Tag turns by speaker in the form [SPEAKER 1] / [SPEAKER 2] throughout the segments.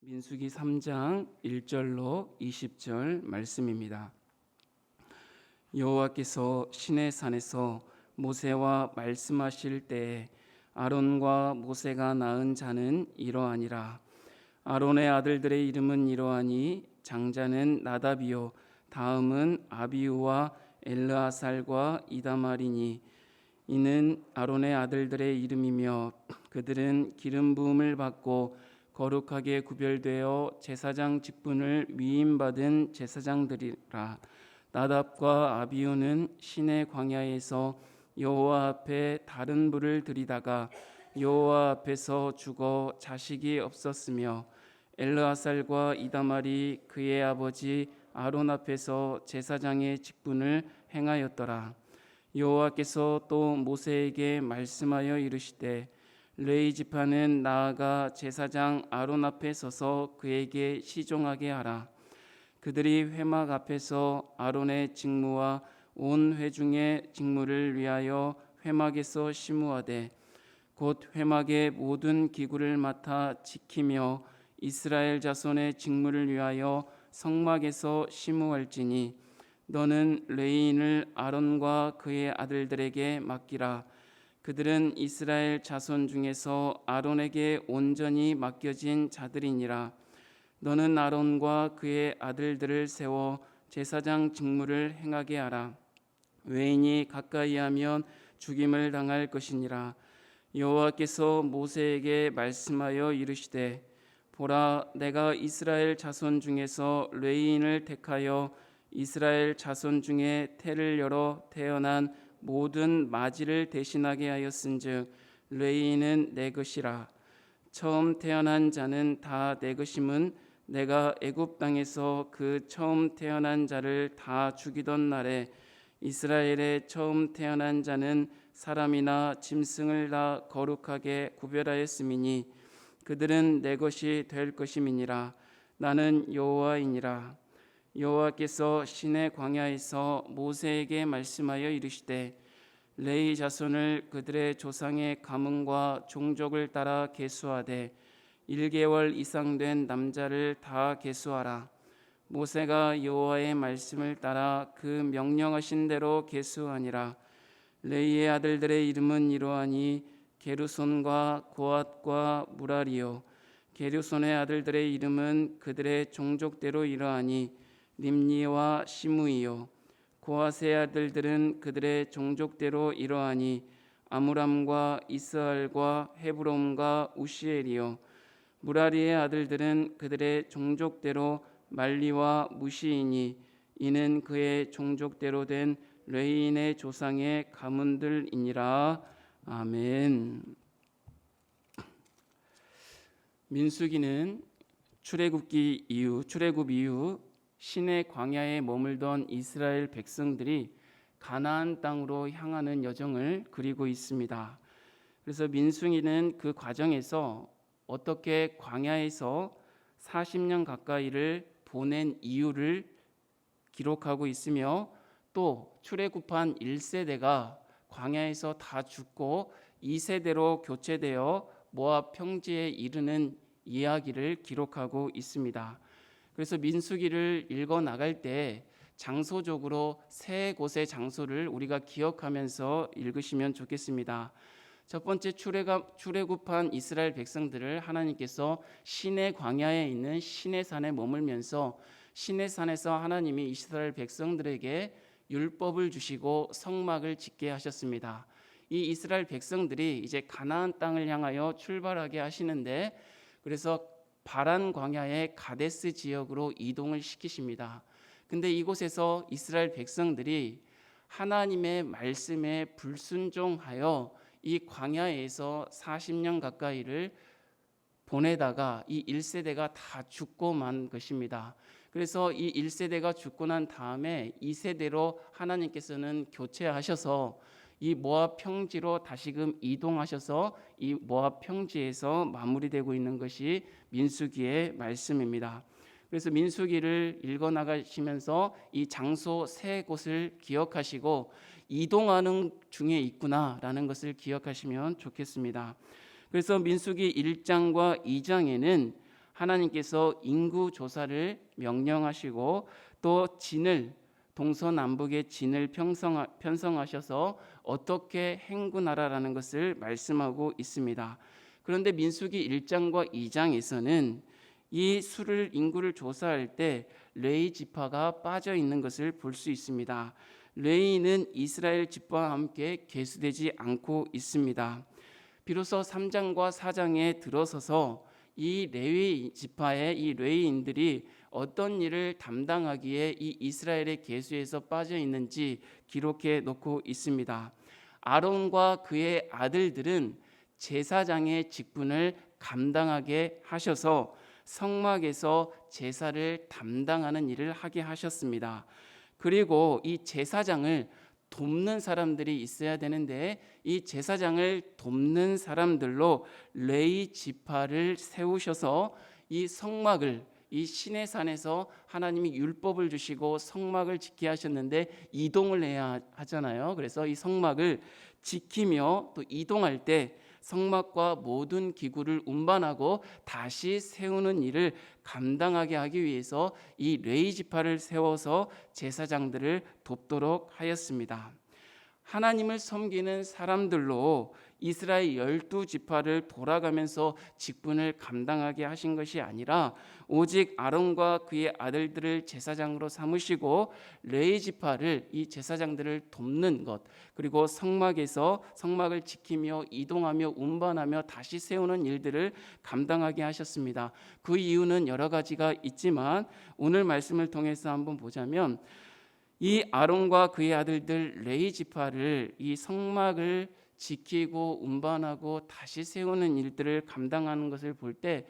[SPEAKER 1] 민수기 3장 1절로 20절 말씀입니다. 여호와께서 시내산에서 모세와 말씀하실 때에 아론과 모세가 낳은 자는 이러하니라. 아론의 아들들의 이름은 이러하니 장자는 나답이요 다음은 아비후와 엘르아살과 이다말이니 이는 아론의 아들들의 이름이며 그들은 기름 부음을 받고 거룩하게 구별되어 제사장 직분을 위임받은 제사장들이라. 나답과 아비후는 시내 광야에서 여호와 앞에 다른 불을 들이다가 여호와 앞에서 죽어 자식이 없었으며 엘르아살과 이다말이 그의 아버지 아론 앞에서 제사장의 직분을 행하였더라. 여호와께서 또 모세에게 말씀하여 이르시되 레위 지파는 나아가 제사장 아론 앞에 서서 그에게 시종하게 하라. 그들이 회막 앞에서 아론의 직무와 온 회중의 직무를 위하여 회막에서 심우하되 곧 회막의 모든 기구를 맡아 지키며 이스라엘 자손의 직무를 위하여 성막에서 심우할지니 너는 레위인을 아론과 그의 아들들에게 맡기라. 그들은 이스라엘 자손 중에서 아론에게 온전히 맡겨진 자들이니라. 너는 아론과 그의 아들들을 세워 제사장 직무를 행하게 하라. 외인이 가까이 하면 죽임을 당할 것이니라. 여호와께서 모세에게 말씀하여 이르시되 보라, 내가 이스라엘 자손 중에서 레위인을 택하여 이스라엘 자손 중에 태를 열어 태어난 모든 마지를 대신하게 하였은즉 레위인은 내 것이라. 처음 태어난 자는 다 내 것임은 내가 애굽 땅에서 그 처음 태어난 자를 다 죽이던 날에 이스라엘의 처음 태어난 자는 사람이나 짐승을 다 거룩하게 구별하였음이니 그들은 내 것이 될 것임이니라. 나는 여호와이니라. 여호와께서 시내 광야에서 모세에게 말씀하여 이르시되 레위 자손을 그들의 조상의 가문과 종족을 따라 계수하되 1개월 이상 된 남자를 다 계수하라. 모세가 여호와의 말씀을 따라 그 명령하신 대로 계수하니라. 레위의 아들들의 이름은 이러하니 게르손과 고앗과 무라리요. 게르손의 아들들의 이름은 그들의 종족대로 이러하니 림니와 시므이요. 고앗의 아들들은 그들의 종족대로 이러하니 아므람과 이스알과 헤브론과 우시엘이요. 무라리의 아들들은 그들의 종족대로 말리와 무시이니 이는 그의 종족대로 된 레위인의 조상의 가문들이니라. 아멘. 민수기는 출애굽 이후 시내 광야에 머물던 이스라엘 백성들이 가나안 땅으로 향하는 여정을 그리고 있습니다. 그래서 민수기는 그 과정에서 어떻게 광야에서 40년 가까이를 보낸 이유를 기록하고 있으며 또 출애굽한 1세대가 광야에서 다 죽고 2세대로 교체되어 모압 평지에 이르는 이야기를 기록하고 있습니다. 그래서 민수기를 읽어 나갈 때 장소적으로 세 곳의 장소를 우리가 기억하면서 읽으시면 좋겠습니다. 첫 번째, 출애굽한 이스라엘 백성들을 하나님께서 시내 광야에 있는 시내산에 머물면서 시내산에서 하나님이 이스라엘 백성들에게 율법을 주시고 성막을 짓게 하셨습니다. 이 이스라엘 백성들이 이제 가나안 땅을 향하여 출발하게 하시는데 그래서 바란 광야의 가데스 지역으로 이동을 시키십니다. 근데 이곳에서 이스라엘 백성들이 하나님의 말씀에 불순종하여 이 광야에서 40년 가까이를 보내다가 이 1세대가 다 죽고 만 것입니다. 그래서 이 1세대가 죽고 난 다음에 2세대로 하나님께서는 교체하셔서 이 모압 평지로 다시금 이동하셔서 이 모압 평지에서 마무리되고 있는 것이 민수기의 말씀입니다. 그래서 민수기를 읽어 나가시면서 이 장소 세 곳을 기억하시고 이동하는 중에 있구나라는 것을 기억하시면 좋겠습니다. 그래서 민수기 1장과 2장에는 하나님께서 인구 조사를 명령하시고 또 진을 동서남북의 진을 편성하셔서 어떻게 행군하라라는 것을 말씀하고 있습니다. 그런데 민수기 1장과 2장에서는 이 인구를 조사할 때 레위 지파가 빠져 있는 것을 볼 수 있습니다. 레위는 이스라엘 지파와 함께 계수되지 않고 있습니다. 비로소 3장과 4장에 들어서서 이 레위 지파의 이 레위인들이 어떤 일을 담당하기에 이 이스라엘의 계수에서 빠져 있는지 기록해 놓고 있습니다. 아론과 그의 아들들은 제사장의 직분을 감당하게 하셔서 성막에서 제사를 담당하는 일을 하게 하셨습니다. 그리고 이 제사장을 돕는 사람들이 있어야 되는데 이 제사장을 돕는 사람들로 레위 지파를 세우셔서 이 성막을 이 시내산에서 하나님이 율법을 주시고 성막을 지키게 하셨는데 이동을 해야 하잖아요. 그래서 이 성막을 지키며 또 이동할 때 성막과 모든 기구를 운반하고 다시 세우는 일을 감당하게 하기 위해서 이 레위 지파를 세워서 제사장들을 돕도록 하였습니다. 하나님을 섬기는 사람들로 이스라엘 12지파를 돌아가면서 직분을 감당하게 하신 것이 아니라 오직 아론과 그의 아들들을 제사장으로 삼으시고 레위 지파를 이 제사장들을 돕는 것, 그리고 성막을 지키며 이동하며 운반하며 다시 세우는 일들을 감당하게 하셨습니다. 그 이유는 여러 가지가 있지만 오늘 말씀을 통해서 한번 보자면 이 아론과 그의 아들들 레위 지파를 이 성막을 지키고 운반하고 다시 세우는 일들을 감당하는 것을 볼 때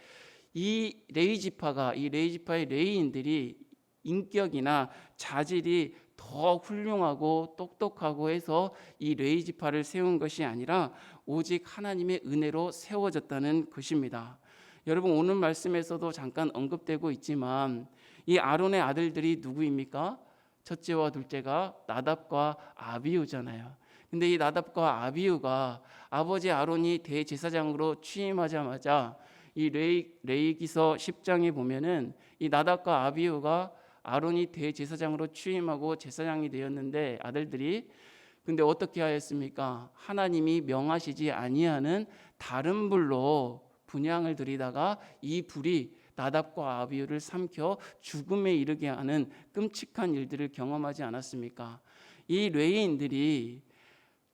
[SPEAKER 1] 이 레위 지파의 레위인들이 인격이나 자질이 더 훌륭하고 똑똑하고 해서 이 레위 지파를 세운 것이 아니라 오직 하나님의 은혜로 세워졌다는 것입니다. 여러분, 오늘 말씀에서도 잠깐 언급되고 있지만 이 아론의 아들들이 누구입니까? 첫째와 둘째가 나답과 아비후잖아요. 근데 이 나답과 아비후가 아버지 아론이 대제사장으로 취임하자마자 이 레위기서 10장에 보면은 이 나답과 아비후가 아론이 대제사장으로 취임하고 제사장이 되었는데 아들들이 근데 어떻게 하였습니까? 하나님이 명하시지 아니하는 다른 불로 분향을 드리다가 이 불이 나답과 아비후를 삼켜 죽음에 이르게 하는 끔찍한 일들을 경험하지 않았습니까? 이 레위인들이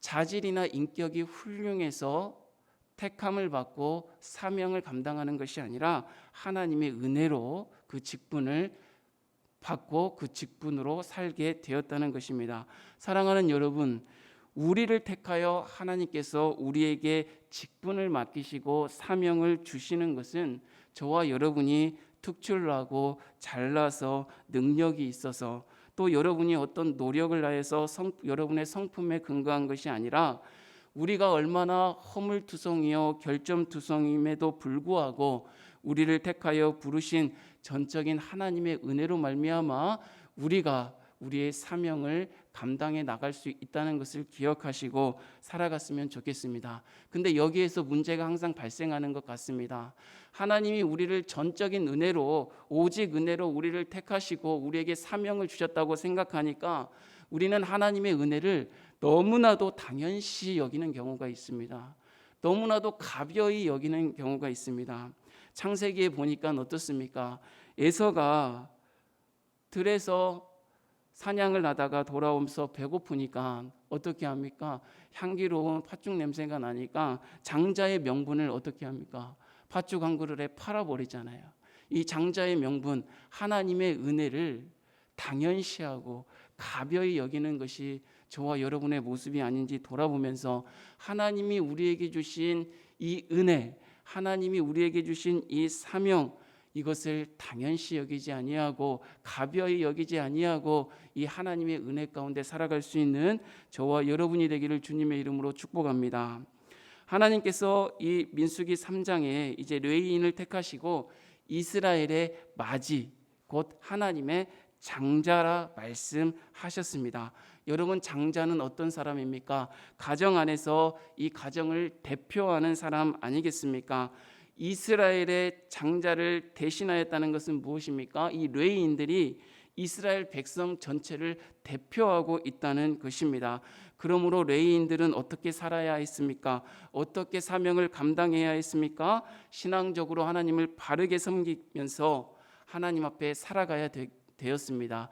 [SPEAKER 1] 자질이나 인격이 훌륭해서 택함을 받고 사명을 감당하는 것이 아니라 하나님의 은혜로 그 직분을 받고 그 직분으로 살게 되었다는 것입니다. 사랑하는 여러분, 우리를 택하여 하나님께서 우리에게 직분을 맡기시고 사명을 주시는 것은 저와 여러분이 특출나고 잘나서 능력이 있어서 또 여러분이 어떤 노력을 다해서 여러분의 성품에 근거한 것이 아니라 우리가 얼마나 허물투성이요 결점투성임에도 불구하고 우리를 택하여 부르신 전적인 하나님의 은혜로 말미암아 우리가 우리의 사명을 감당해 나갈 수 있다는 것을 기억하시고 살아갔으면 좋겠습니다. 근데 여기에서 문제가 항상 발생하는 것 같습니다. 하나님이 우리를 전적인 은혜로 오직 은혜로 우리를 택하시고 우리에게 사명을 주셨다고 생각하니까 우리는 하나님의 은혜를 너무나도 당연시 여기는 경우가 있습니다. 너무나도 가벼이 여기는 경우가 있습니다. 창세기에 보니까 어떻습니까? 에서가 들에서 사냥을 하다가 돌아오면서 배고프니까 어떻게 합니까? 향기로운 팥죽 냄새가 나니까 장자의 명분을 어떻게 합니까? 팥죽 한 그릇에 팔아버리잖아요. 이 장자의 명분, 하나님의 은혜를 당연시하고 가벼이 여기는 것이 저와 여러분의 모습이 아닌지 돌아보면서 하나님이 우리에게 주신 이 은혜, 하나님이 우리에게 주신 이 사명, 이것을 당연시 여기지 아니하고 가벼이 여기지 아니하고 이 하나님의 은혜 가운데 살아갈 수 있는 저와 여러분이 되기를 주님의 이름으로 축복합니다. 하나님께서 이 민수기 3장에 이제 레위인을 택하시고 이스라엘의 맞이 곧 하나님의 장자라 말씀하셨습니다. 여러분, 장자는 어떤 사람입니까? 가정 안에서 이 가정을 대표하는 사람 아니겠습니까? 이스라엘의 장자를 대신하였다는 것은 무엇입니까? 이 레위인들이 이스라엘 백성 전체를 대표하고 있다는 것입니다. 그러므로 레위인들은 어떻게 살아야 했습니까? 어떻게 사명을 감당해야 했습니까? 신앙적으로 하나님을 바르게 섬기면서 하나님 앞에 살아가야 되었습니다.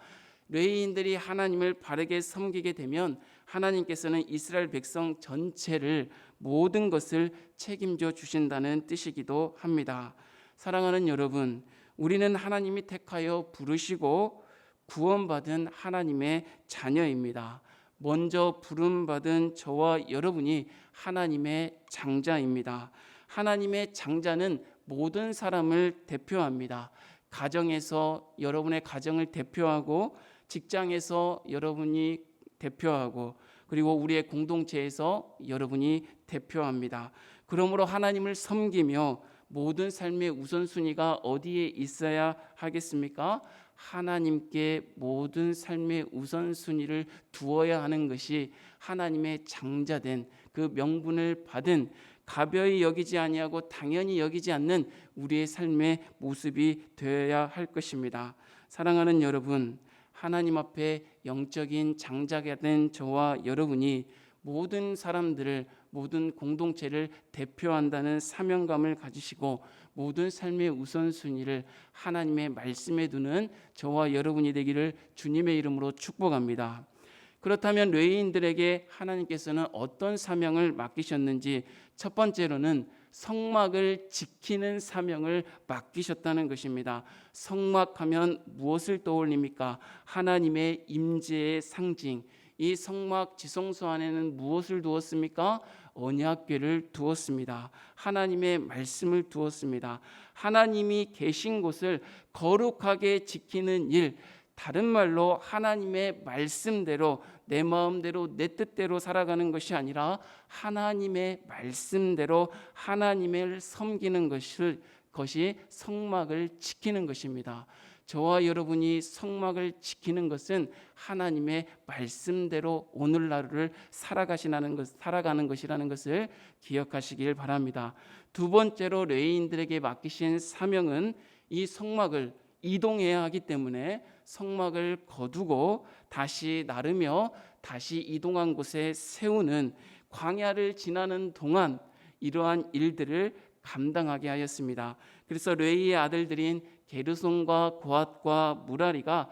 [SPEAKER 1] 레위인들이 하나님을 바르게 섬기게 되면 하나님께서는 이스라엘 백성 전체를 모든 것을 책임져 주신다는 뜻이기도 합니다. 사랑하는 여러분, 우리는 하나님이 택하여 부르시고 구원받은 하나님의 자녀입니다. 먼저 부름받은 저와 여러분이 하나님의 장자입니다. 하나님의 장자는 모든 사람을 대표합니다. 가정에서 여러분의 가정을 대표하고, 직장에서 여러분이 대표하고, 그리고 우리의 공동체에서 여러분이 대표합니다. 그러므로 하나님을 섬기며 모든 삶의 우선순위가 어디에 있어야 하겠습니까? 하나님께 모든 삶의 우선순위를 두어야 하는 것이 하나님의 장자된 그 명분을 받은, 가벼이 여기지 아니하고 당연히 여기지 않는 우리의 삶의 모습이 되어야 할 것입니다. 사랑하는 여러분, 하나님 앞에 영적인 장자가 된 저와 여러분이 모든 사람들을, 모든 공동체를 대표한다는 사명감을 가지시고 모든 삶의 우선순위를 하나님의 말씀에 두는 저와 여러분이 되기를 주님의 이름으로 축복합니다. 그렇다면 레위인들에게 하나님께서는 어떤 사명을 맡기셨는지, 첫 번째로는 성막을 지키는 사명을 맡기셨다는 것입니다. 성막하면 무엇을 떠올립니까? 하나님의 임재의 상징. 이 성막 지성소 안에는 무엇을 두었습니까? 언약궤를 두었습니다. 하나님의 말씀을 두었습니다. 하나님이 계신 곳을 거룩하게 지키는 일, 다른 말로 하나님의 말씀대로, 내 마음대로 내 뜻대로 살아가는 것이 아니라 하나님의 말씀대로 하나님을 섬기는 것이 성막을 지키는 것입니다. 저와 여러분이 성막을 지키는 것은 하나님의 말씀대로 오늘날을 살아가는 것이라는 것을 기억하시길 바랍니다. 두 번째로 레위인들에게 맡기신 사명은 이 성막을 이동해야 하기 때문에 성막을 거두고 다시 나르며 다시 이동한 곳에 세우는, 광야를 지나는 동안 이러한 일들을 감당하게 하였습니다. 그래서 레위의 아들들인 게르손과 고핫과 무라리가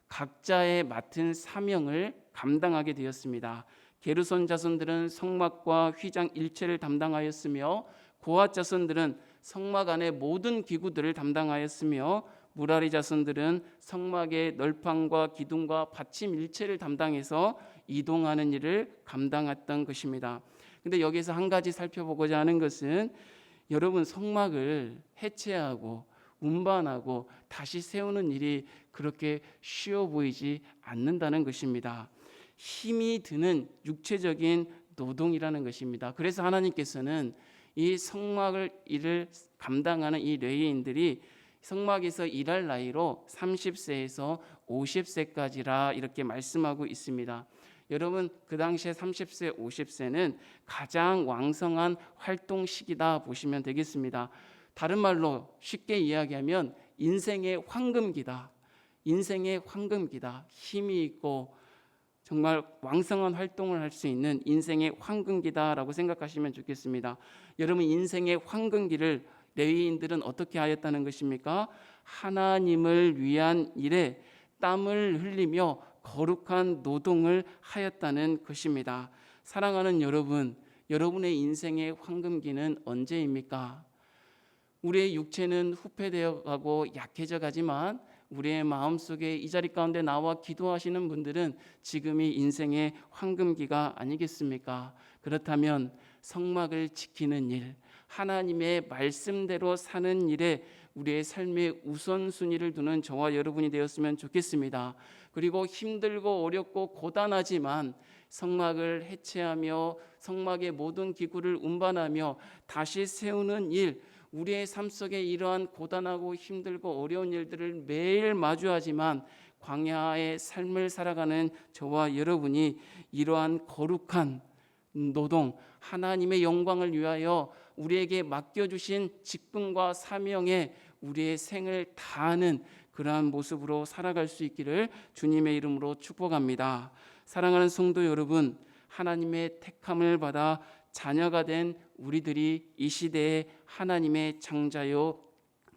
[SPEAKER 1] 각자의 맡은 사명을 감당하게 되었습니다. 게르손 자손들은 성막과 휘장 일체를 담당하였으며, 고핫 자손들은 성막 안의 모든 기구들을 담당하였으며, 무라리 자손들은 성막의 널판과 기둥과 받침 일체를 담당해서 이동하는 일을 감당했던 것입니다. 근데 여기서 한 가지 살펴보고자 하는 것은, 여러분, 성막을 해체하고 운반하고 다시 세우는 일이 그렇게 쉬워 보이지 않는다는 것입니다. 힘이 드는 육체적인 노동이라는 것입니다. 그래서 하나님께서는 이 성막을 일을 감당하는 이 레위인들이 성막에서 일할 나이로 30세에서 50세까지라 이렇게 말씀하고 있습니다. 여러분, 그 당시에 30세, 50세는 가장 왕성한 활동 시기다 보시면 되겠습니다. 다른 말로 쉽게 이야기하면 인생의 황금기다. 인생의 황금기다. 힘이 있고 정말 왕성한 활동을 할 수 있는 인생의 황금기다라고 생각하시면 좋겠습니다. 여러분, 인생의 황금기를 레위인들은 어떻게 하였다는 것입니까? 하나님을 위한 일에 땀을 흘리며 거룩한 노동을 하였다는 것입니다. 사랑하는 여러분, 여러분의 인생의 황금기는 언제입니까? 우리의 육체는 후패되어 가고 약해져 가지만 우리의 마음속에 이 자리 가운데 나와 기도하시는 분들은 지금이 인생의 황금기가 아니겠습니까? 그렇다면 성막을 지키는 일, 하나님의 말씀대로 사는 일에 우리의 삶의 우선순위를 두는 저와 여러분이 되었으면 좋겠습니다. 그리고 힘들고 어렵고 고단하지만 성막을 해체하며 성막의 모든 기구를 운반하며 다시 세우는 일, 우리의 삶 속에 이러한 고단하고 힘들고 어려운 일들을 매일 마주하지만 광야의 삶을 살아가는 저와 여러분이 이러한 거룩한 노동, 하나님의 영광을 위하여 우리에게 맡겨주신 직분과 사명에 우리의 생을 다하는 그러한 모습으로 살아갈 수 있기를 주님의 이름으로 축복합니다. 사랑하는 성도 여러분, 하나님의 택함을 받아 자녀가 된 우리들이 이 시대의 하나님의 창자요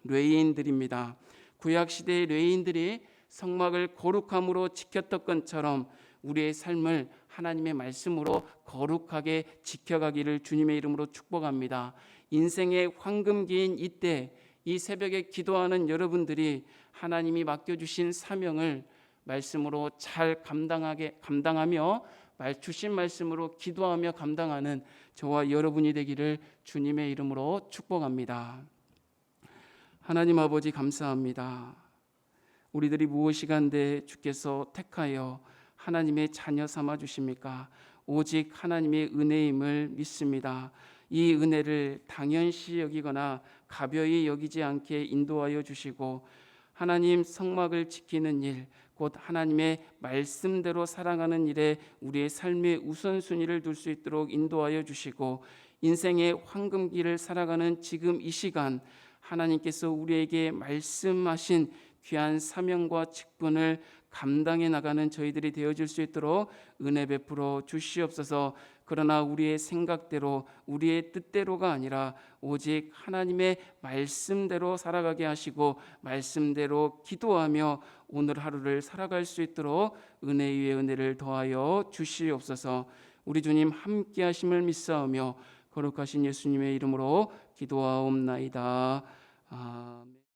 [SPEAKER 1] 레위인들입니다. 구약시대의 레위인들이 성막을 거룩함으로 지켰던 것처럼 우리의 삶을 하나님의 말씀으로 거룩하게 지켜가기를 주님의 이름으로 축복합니다. 인생의 황금기인 이때 이 새벽에 기도하는 여러분들이 하나님이 맡겨주신 사명을 말씀으로 잘 감당하며 주신 말씀으로 기도하며 감당하는 저와 여러분이 되기를 주님의 이름으로 축복합니다. 하나님 아버지 감사합니다. 우리들이 무엇이간데 주께서 택하여 하나님의 자녀 삼아 주십니까? 오직 하나님의 은혜임을 믿습니다. 이 은혜를 당연시 여기거나 가벼이 여기지 않게 인도하여 주시고 하나님 성막을 지키는 일, 곧 하나님의 말씀대로 살아가는 일에 우리의 삶의 우선순위를 둘 수 있도록 인도하여 주시고 인생의 황금길을 살아가는 지금 이 시간 하나님께서 우리에게 말씀하신 귀한 사명과 직분을 감당해 나가는 저희들이 되어질 수 있도록 은혜 베풀어 주시옵소서. 그러나 우리의 생각대로 우리의 뜻대로가 아니라 오직 하나님의 말씀대로 살아가게 하시고 말씀대로 기도하며 오늘 하루를 살아갈 수 있도록 은혜 위에 은혜를 더하여 주시옵소서. 우리 주님 함께 하심을 믿사오며 거룩하신 예수님의 이름으로 기도하옵나이다. 아멘.